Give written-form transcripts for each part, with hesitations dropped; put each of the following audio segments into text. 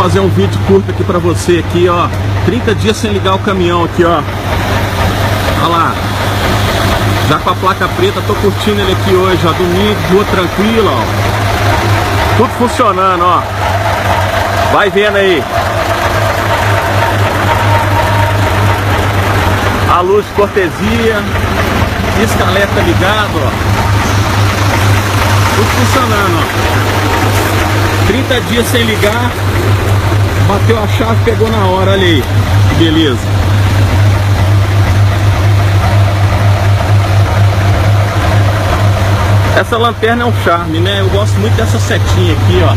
fazer um vídeo curto aqui pra você aqui, ó. 30 dias sem ligar o caminhão aqui, ó. Olha lá. Já com a placa preta, tô curtindo ele aqui hoje, ó. Domingo, rua tranquila, ó. Tudo funcionando, ó. Vai vendo aí. A luz de cortesia. Pisca-alerta ligado, ó. Tudo funcionando, ó. 30 dias sem ligar. Bateu a chave, pegou na hora, olha aí. Beleza. Essa lanterna é um charme, né? Eu gosto muito dessa setinha aqui, ó.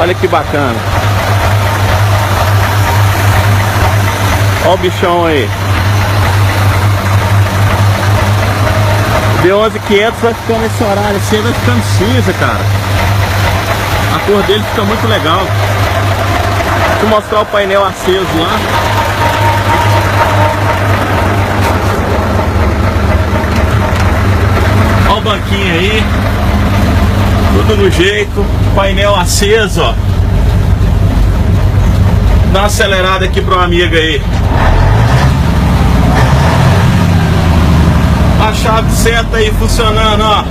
Olha que bacana. Olha o bichão aí. B11500 vai ficando nesse horário assim, vai ficando cinza, cara. A cor dele fica muito legal. Deixa eu mostrar o painel aceso lá. Olha o banquinho aí. Tudo no jeito. Painel aceso, ó. Dá uma acelerada aqui para uma amiga aí. A chave de seta aí funcionando, ó.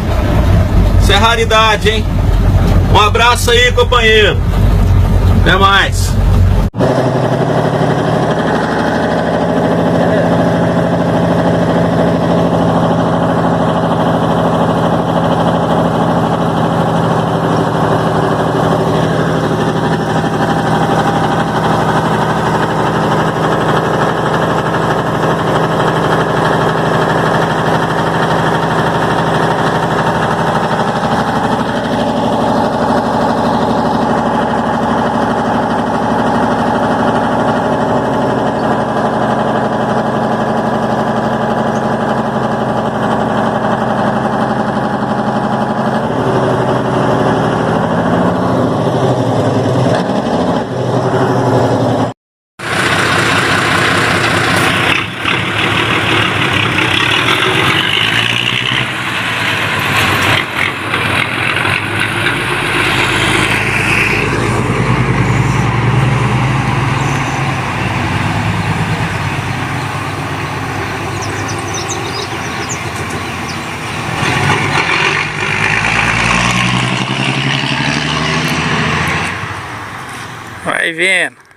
Isso é raridade, hein? Um abraço aí, companheiro. Até mais. Vai vendo.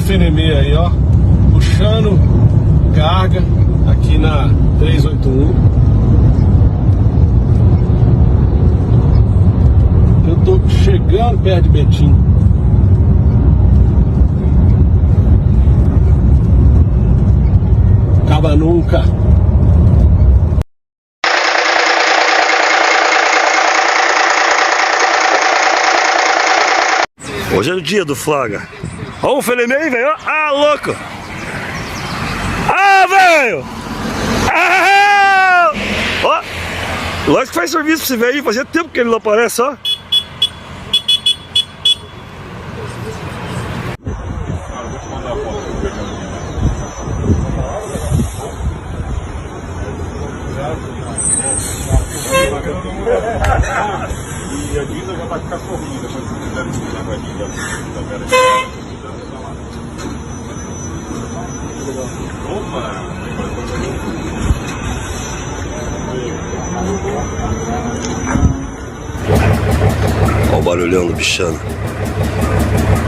Fenemê aí, ó, puxando carga aqui na 381. Eu tô chegando perto de Betim. Acaba nunca. Hoje é o dia do flaga. Ó o Fenemê aí, velho. Ah, louco. Ah, velho. Ah! Ó. Lógico que faz serviço pra você ver aí. Fazia tempo que ele não aparece, ó. E a Guida já vai ficar sorrindo depois que fizeram isso com a Guida. Olha o barulhão do bichano.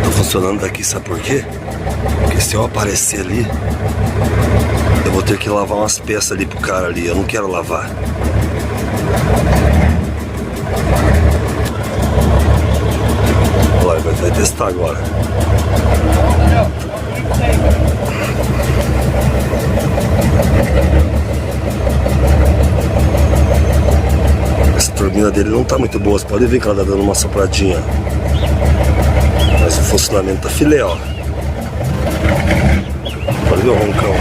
Tô funcionando daqui, sabe por quê? Porque se eu aparecer ali, eu vou ter que lavar umas peças ali pro cara ali. Eu não quero lavar. Olha, vai testar agora. Essa turbina dele não tá muito boa. Você pode ver que ela tá dando uma sopradinha. Mas o funcionamento tá filé, ó. Pode ver o roncão.